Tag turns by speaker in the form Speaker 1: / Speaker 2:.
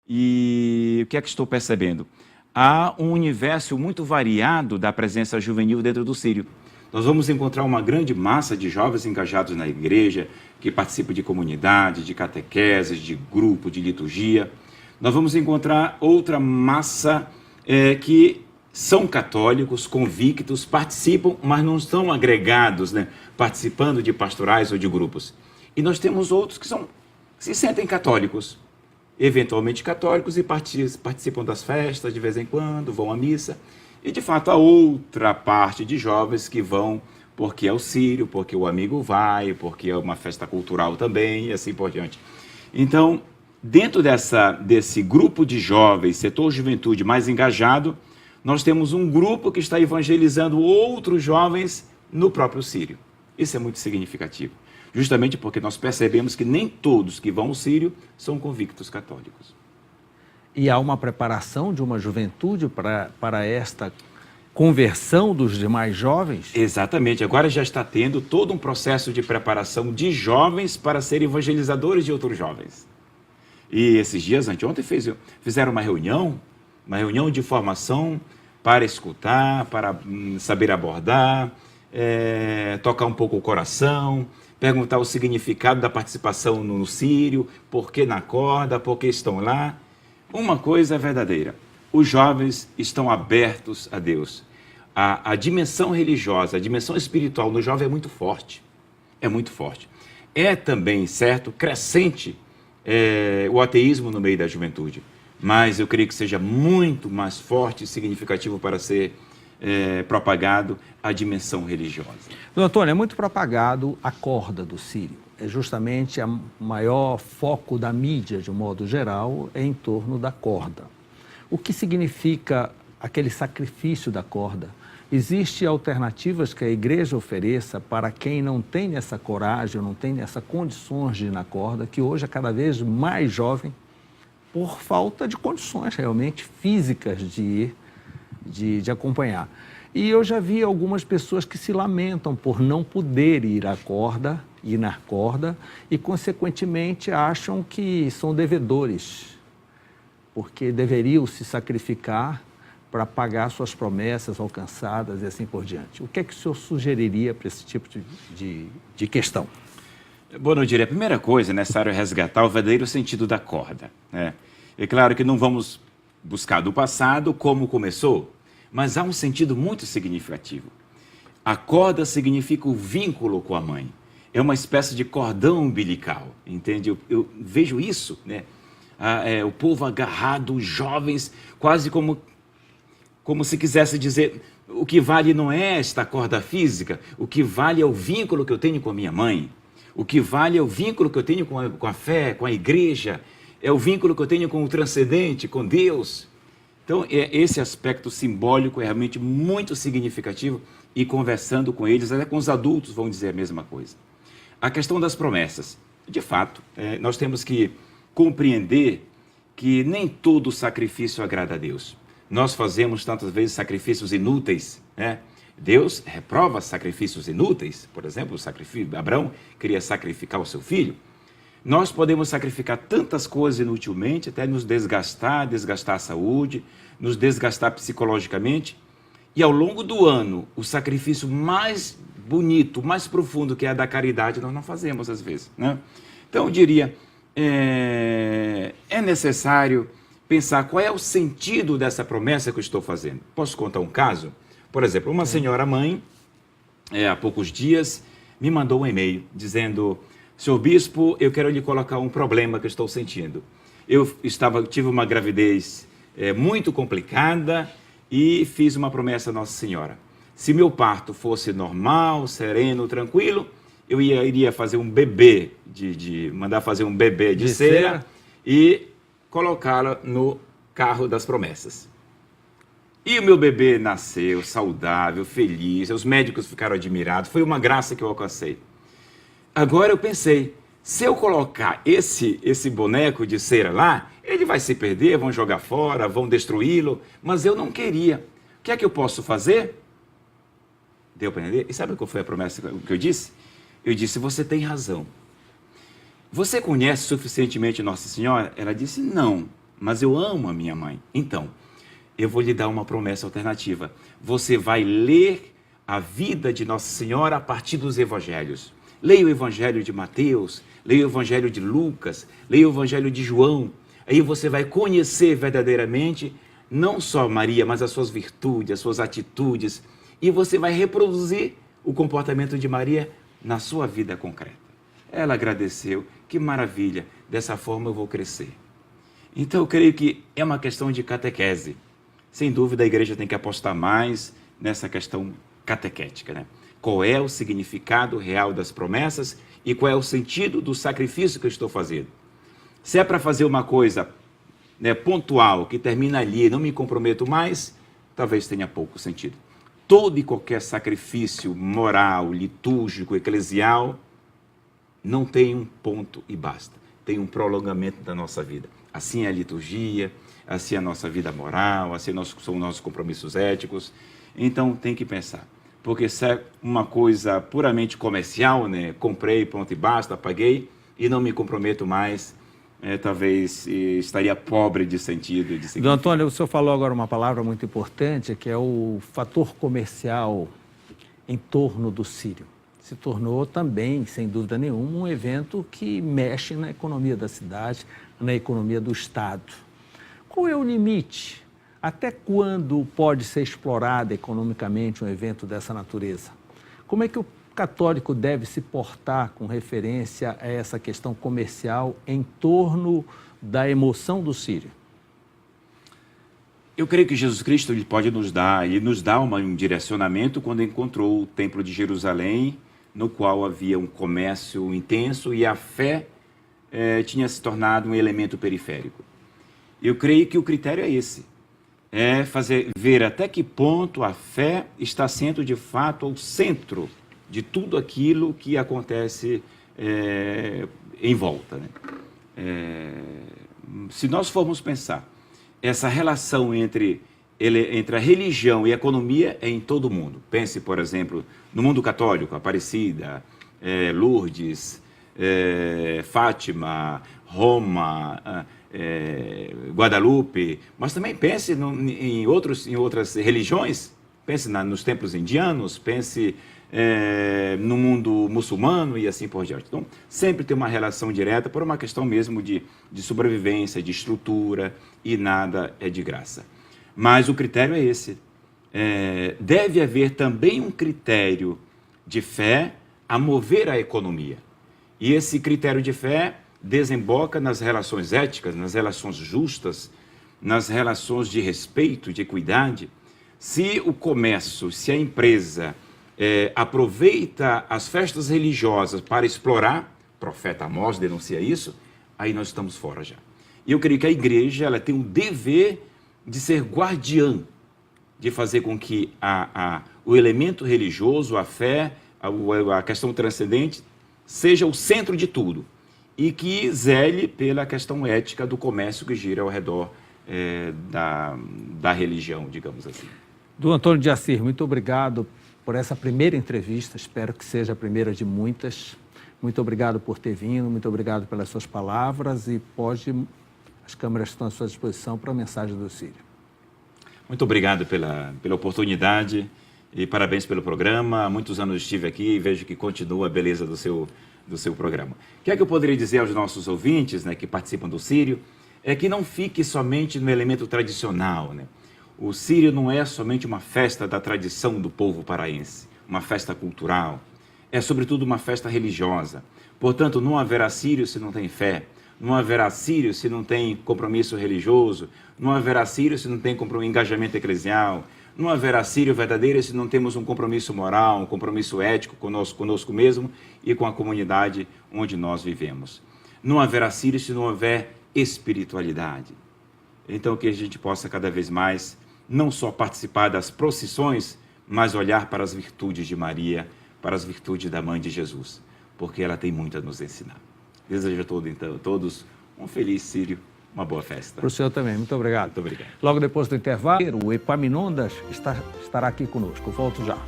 Speaker 1: E o que é que estou percebendo? Há um universo muito variado da presença juvenil dentro do Sírio. Nós vamos encontrar uma grande massa de jovens engajados na igreja, que participam de comunidade, de catequeses, de grupo, de liturgia. Nós vamos encontrar outra massa que são católicos, convictos, participam, mas não estão agregados, né, participando de pastorais ou de grupos. E nós temos outros que se sentem católicos, eventualmente católicos, e participam das festas de vez em quando, vão à missa. E, de fato, há outra parte de jovens que vão porque é o Sírio, porque o amigo vai, porque é uma festa cultural também, e assim por diante. Então, dentro desse grupo de jovens, setor juventude mais engajado, nós temos um grupo que está evangelizando outros jovens no próprio Sírio. Isso é muito significativo, justamente porque nós percebemos que nem todos que vão ao Sírio são convictos católicos.
Speaker 2: E há uma preparação de uma juventude para esta conversão dos demais jovens?
Speaker 1: Exatamente. Agora já está tendo todo um processo de preparação de jovens para serem evangelizadores de outros jovens. E esses dias, anteontem, fizeram uma reunião de formação para escutar, para saber abordar, tocar um pouco o coração, perguntar o significado da participação no Sírio, por que na corda, por que estão lá. Uma coisa é verdadeira, os jovens estão abertos a Deus. A dimensão religiosa, a dimensão espiritual no jovem é muito forte. É muito forte. É também, certo, crescente o ateísmo no meio da juventude. Mas eu creio que seja muito mais forte e significativo para ser propagado a dimensão religiosa.
Speaker 2: Doutor Antônio, é muito propagado a corda do Sírio. É justamente o maior foco da mídia, de um modo geral, é em torno da corda. O que significa aquele sacrifício da corda? Existem alternativas que a igreja ofereça para quem não tem essa coragem, não tem essas condições de ir na corda, que hoje é cada vez mais jovem, por falta de condições realmente físicas de ir, de acompanhar. E eu já vi algumas pessoas que se lamentam por não poder ir na corda e, consequentemente, acham que são devedores, porque deveriam se sacrificar para pagar suas promessas alcançadas e assim por diante. O que é que o senhor sugeriria para esse tipo de questão?
Speaker 1: Bom, eu diria, a primeira coisa nessa área é resgatar o verdadeiro sentido da corda, né? É claro que não vamos buscar do passado como começou, mas há um sentido muito significativo. A corda significa o vínculo com a mãe. É uma espécie de cordão umbilical, entende? Eu vejo isso, né? O povo agarrado, os jovens, quase como se quisesse dizer, o que vale não é esta corda física, o que vale é o vínculo que eu tenho com a minha mãe, o que vale é o vínculo que eu tenho com a fé, com a igreja, é o vínculo que eu tenho com o transcendente, com Deus. Então, esse aspecto simbólico é realmente muito significativo e conversando com eles, até com os adultos vão dizer a mesma coisa. A questão das promessas. De fato, nós temos que compreender que nem todo sacrifício agrada a Deus. Nós fazemos tantas vezes sacrifícios inúteis, né? Deus reprova sacrifícios inúteis. Por exemplo, Abraão queria sacrificar o seu filho. Nós podemos sacrificar tantas coisas inutilmente, até nos desgastar a saúde, nos desgastar psicologicamente. E ao longo do ano, o sacrifício mais bonito, mais profundo, que é a da caridade, nós não fazemos às vezes, né? Então eu diria, é necessário pensar qual é o sentido dessa promessa que eu estou fazendo. Posso contar um caso? Por exemplo, uma senhora mãe, há poucos dias, me mandou um e-mail dizendo: senhor bispo, eu quero lhe colocar um problema que eu estou sentindo. Eu tive uma gravidez muito complicada e fiz uma promessa à Nossa Senhora. Se meu parto fosse normal, sereno, tranquilo, eu iria fazer um bebê, mandar fazer um bebê de cera e colocá-la no carro das promessas. E o meu bebê nasceu saudável, feliz, os médicos ficaram admirados, foi uma graça que eu alcancei. Agora eu pensei, se eu colocar esse boneco de cera lá, ele vai se perder, vão jogar fora, vão destruí-lo, mas eu não queria. O que é que eu posso fazer? Deu para entender? E sabe qual foi a promessa que eu disse? Eu disse, você tem razão. Você conhece suficientemente Nossa Senhora? Ela disse, não. mas eu amo a minha mãe. Então, eu vou lhe dar uma promessa alternativa. Você vai ler a vida de Nossa Senhora a partir dos evangelhos. Leia o evangelho de Mateus, leia o evangelho de Lucas, leia o evangelho de João. Aí você vai conhecer verdadeiramente não só Maria, mas as suas virtudes, as suas atitudes, e você vai reproduzir o comportamento de Maria na sua vida concreta. Ela agradeceu, que maravilha, dessa forma eu vou crescer. Então eu creio que é uma questão de catequese. Sem dúvida a igreja tem que apostar mais nessa questão catequética, né? Qual é o significado real das promessas e qual é o sentido do sacrifício que eu estou fazendo. Se é para fazer uma coisa, né, pontual, que termina ali e não me comprometo mais, talvez tenha pouco sentido. Todo e qualquer sacrifício moral, litúrgico, eclesial, não tem um ponto e basta. Tem um prolongamento da nossa vida. Assim é a liturgia, assim é a nossa vida moral, assim são nossos compromissos éticos. Então tem que pensar. Porque se é uma coisa puramente comercial, né? Comprei, pronto e basta, paguei e não me comprometo mais, talvez estaria pobre de sentido. De
Speaker 2: significado. Dom Antônio, o senhor falou agora uma palavra muito importante, que é o fator comercial em torno do Sírio. Se tornou também, sem dúvida nenhuma, um evento que mexe na economia da cidade, na economia do Estado. Qual é o limite? Até quando pode ser explorado economicamente um evento dessa natureza? Como é que o católico deve se portar com referência a essa questão comercial em torno da emoção do Sírio?
Speaker 1: Eu creio que Jesus Cristo ele nos dá um direcionamento quando encontrou o Templo de Jerusalém, no qual havia um comércio intenso e a fé tinha se tornado um elemento periférico. Eu creio que o critério é esse, é ver até que ponto a fé está sendo de fato o centro de tudo aquilo que acontece em volta, né? Se nós formos pensar, essa relação entre a religião e a economia é em todo o mundo. Pense, por exemplo, no mundo católico, Aparecida, Lourdes, Fátima, Roma, Guadalupe, mas também pense em outras religiões, pense nos templos indianos, pense no mundo muçulmano e assim por diante. Então, sempre tem uma relação direta por uma questão mesmo de sobrevivência, de estrutura, e nada é de graça. Mas o critério é esse. Deve haver também um critério de fé a mover a economia. E esse critério de fé desemboca nas relações éticas, nas relações justas, nas relações de respeito, de equidade. Se o comércio, se a empresa aproveita as festas religiosas para explorar, o profeta Amós denuncia isso, aí nós estamos fora já. E eu creio que a igreja ela tem um dever de ser guardiã, de fazer com que o elemento religioso, a fé, a questão transcendente, seja o centro de tudo e que zele pela questão ética do comércio que gira ao redor da religião, digamos assim.
Speaker 2: Dom Antônio de Assis, muito obrigado por essa primeira entrevista, espero que seja a primeira de muitas. Muito obrigado por ter vindo, muito obrigado pelas suas palavras e as câmeras estão à sua disposição para a mensagem do Sírio.
Speaker 1: Muito obrigado pela oportunidade e parabéns pelo programa. Há muitos anos estive aqui e vejo que continua a beleza do seu programa. O que é que eu poderia dizer aos nossos ouvintes, né, que participam do Sírio, é que não fique somente no elemento tradicional, né? O Sírio não é somente uma festa da tradição do povo paraense, uma festa cultural, é sobretudo uma festa religiosa. Portanto, não haverá Sírio se não tem fé, não haverá Sírio se não tem compromisso religioso, não haverá Sírio se não tem engajamento eclesial, não haverá Sírio verdadeiro se não temos um compromisso moral, um compromisso ético conosco mesmo e com a comunidade onde nós vivemos. Não haverá Sírio se não houver espiritualidade. Então, que a gente possa cada vez mais não só participar das procissões, mas olhar para as virtudes de Maria, para as virtudes da Mãe de Jesus, porque ela tem muito a nos ensinar. Desejo a todos um feliz Sírio, uma boa festa.
Speaker 2: Para o senhor também, muito obrigado.
Speaker 1: Muito obrigado.
Speaker 2: Logo depois do intervalo, o Epaminondas estará aqui conosco. Volto já.